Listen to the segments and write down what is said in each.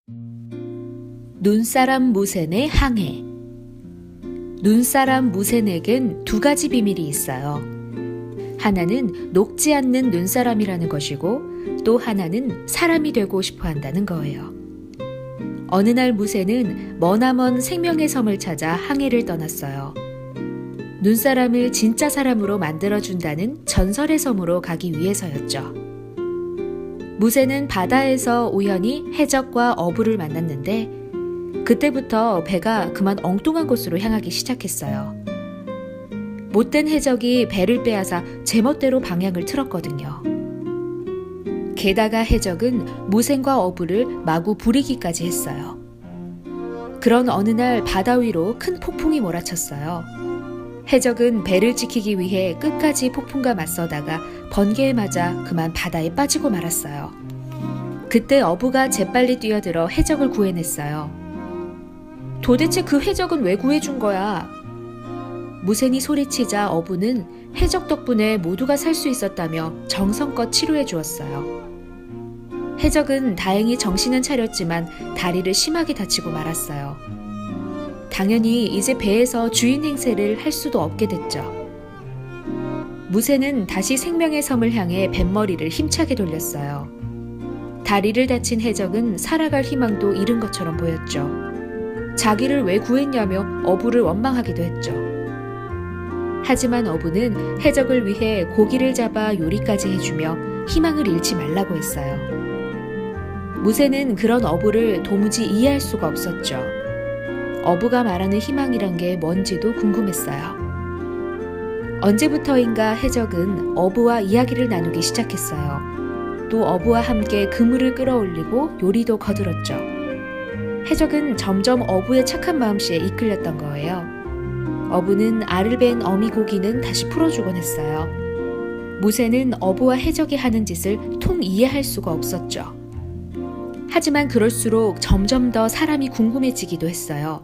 눈사람 무센의 항해. 눈사람 무센에겐 두 가지 비밀이 있어요. 하나는 녹지 않는 눈사람이라는 것이고, 또 하나는 사람이 되고 싶어 한다는 거예요. 어느 날 무센은 머나먼 생명의 섬을 찾아 항해를 떠났어요. 눈사람을 진짜 사람으로 만들어준다는 전설의 섬으로 가기 위해서였죠. 무센은 바다에서 우연히 해적과 어부를 만났는데, 그때부터 배가 그만 엉뚱한 곳으로 향하기 시작했어요. 못된 해적이 배를 빼앗아 제멋대로 방향을 틀었거든요. 게다가 해적은 무센과 어부를 마구 부리기까지 했어요. 그런 어느 날 바다 위로 큰 폭풍이 몰아쳤어요. 해적은 배를 지키기 위해 끝까지 폭풍과 맞서다가 번개에 맞아 그만 바다에 빠지고 말았어요. 그때 어부가 재빨리 뛰어들어 해적을 구해냈어요. 도대체 그 해적은 왜 구해준 거야? 무센이 소리치자 어부는 해적 덕분에 모두가 살 수 있었다며 정성껏 치료해 주었어요. 해적은 다행히 정신은 차렸지만 다리를 심하게 다치고 말았어요. 당연히 이제 배에서 주인 행세를 할 수도 없게 됐죠. 무센은 다시 생명의 섬을 향해 뱃머리를 힘차게 돌렸어요. 다리를 다친 해적은 살아갈 희망도 잃은 것처럼 보였죠. 자기를 왜 구했냐며 어부를 원망하기도 했죠. 하지만 어부는 해적을 위해 고기를 잡아 요리까지 해주며 희망을 잃지 말라고 했어요. 무센은 그런 어부를 도무지 이해할 수가 없었죠. 어부가 말하는 희망이란 게 뭔지도 궁금했어요. 언제부터인가 해적은 어부와 이야기를 나누기 시작했어요. 또 어부와 함께 그물을 끌어올리고 요리도 거들었죠. 해적은 점점 어부의 착한 마음씨에 이끌렸던 거예요. 어부는 알을 벤 어미 고기는 다시 풀어주곤 했어요. 무센은 어부와 해적이 하는 짓을 통 이해할 수가 없었죠. 하지만 그럴수록 점점 더 사람이 궁금해지기도 했어요.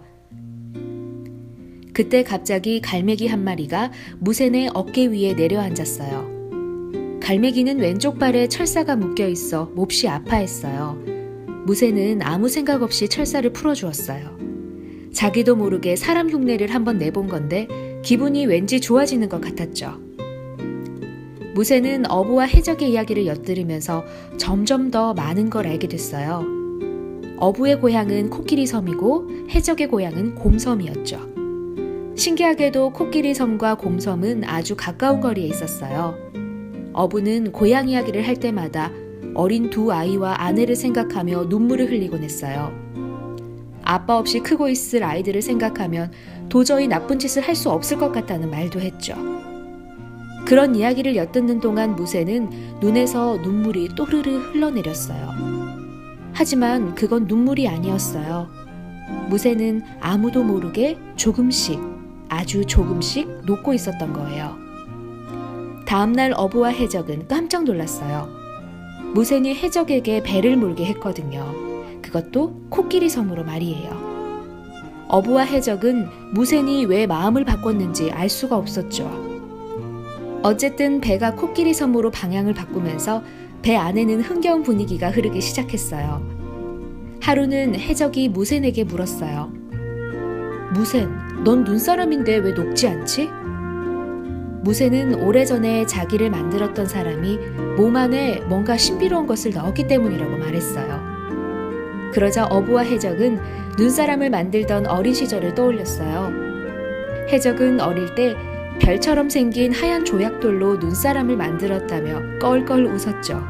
그때 갑자기 갈매기 한 마리가 무센의 어깨 위에 내려앉았어요. 갈매기는 왼쪽 발에 철사가 묶여 있어 몹시 아파했어요. 무센은 아무 생각 없이 철사를 풀어주었어요. 자기도 모르게 사람 흉내를 한번 내본 건데 기분이 왠지 좋아지는 것 같았죠. 무센은 어부와 해적의 이야기를 엿들으면서 점점 더 많은 걸 알게 됐어요. 어부의 고향은 코끼리 섬이고 해적의 고향은 곰섬이었죠. 신기하게도 코끼리 섬과 곰섬은 아주 가까운 거리에 있었어요. 어부는 고향 이야기를 할 때마다 어린 두 아이와 아내를 생각하며 눈물을 흘리곤 했어요. 아빠 없이 크고 있을 아이들을 생각하면 도저히 나쁜 짓을 할 수 없을 것 같다는 말도 했죠. 그런 이야기를 엿듣는 동안 무센은 눈에서 눈물이 또르르 흘러내렸어요. 하지만 그건 눈물이 아니었어요. 무센은 아무도 모르게 조금씩, 아주 조금씩 녹고 있었던 거예요. 다음날 어부와 해적은 깜짝 놀랐어요. 무센이 해적에게 배를 몰게 했거든요. 그것도 코끼리 섬으로 말이에요. 어부와 해적은 무센이 왜 마음을 바꿨는지 알 수가 없었죠. 어쨌든 배가 코끼리 섬으로 방향을 바꾸면서 배 안에는 흥겨운 분위기가 흐르기 시작했어요. 하루는 해적이 무센에게 물었어요. 무센, 넌 눈사람인데 왜 녹지 않지? 무센은 오래전에 자기를 만들었던 사람이 몸 안에 뭔가 신비로운 것을 넣었기 때문이라고 말했어요. 그러자 어부와 해적은 눈사람을 만들던 어린 시절을 떠올렸어요. 해적은 어릴 때 별처럼 생긴 하얀 조약돌로 눈사람을 만들었다며 껄껄 웃었죠.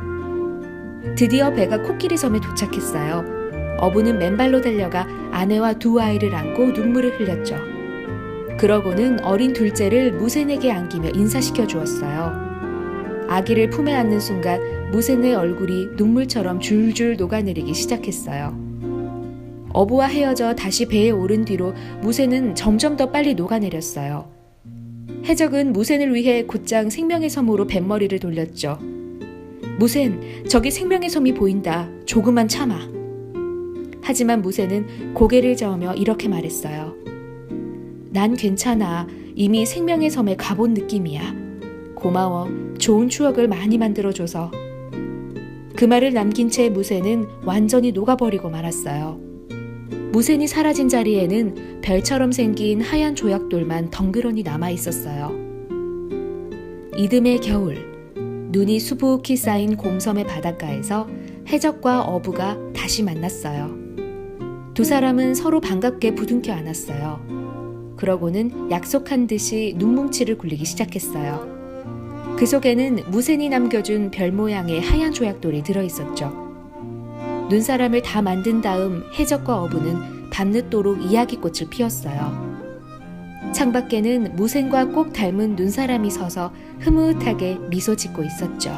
드디어 배가 코끼리 섬에 도착했어요. 어부는 맨발로 달려가 아내와 두 아이를 안고 눈물을 흘렸죠. 그러고는 어린 둘째를 무센에게 안기며 인사시켜 주었어요. 아기를 품에 안는 순간 무센의 얼굴이 눈물처럼 줄줄 녹아내리기 시작했어요. 어부와 헤어져 다시 배에 오른 뒤로 무센은 점점 더 빨리 녹아내렸어요. 해적은 무센을 위해 곧장 생명의 섬으로 뱃머리를 돌렸죠. 무센, 저기 생명의 섬이 보인다. 조금만 참아. 하지만 무센은 고개를 저으며 이렇게 말했어요. 난 괜찮아. 이미 생명의 섬에 가본 느낌이야. 고마워. 좋은 추억을 많이 만들어줘서. 그 말을 남긴 채 무새는 완전히 녹아버리고 말았어요. 무새이 사라진 자리에는 별처럼 생긴 하얀 조약돌만 덩그러니 남아 있었어요. 이듬해 겨울, 눈이 수북히 쌓인 곰섬의 바닷가에서 해적과 어부가 다시 만났어요. 두 사람은 서로 반갑게 부둥켜 안았어요. 그러고는 약속한 듯이 눈뭉치를 굴리기 시작했어요. 그 속에는 무센이 남겨준 별 모양의 하얀 조약돌이 들어있었죠. 눈사람을 다 만든 다음 해적과 어부는 밤늦도록 이야기꽃을 피웠어요. 창밖에는 무센과 꼭 닮은 눈사람이 서서 흐뭇하게 미소 짓고 있었죠.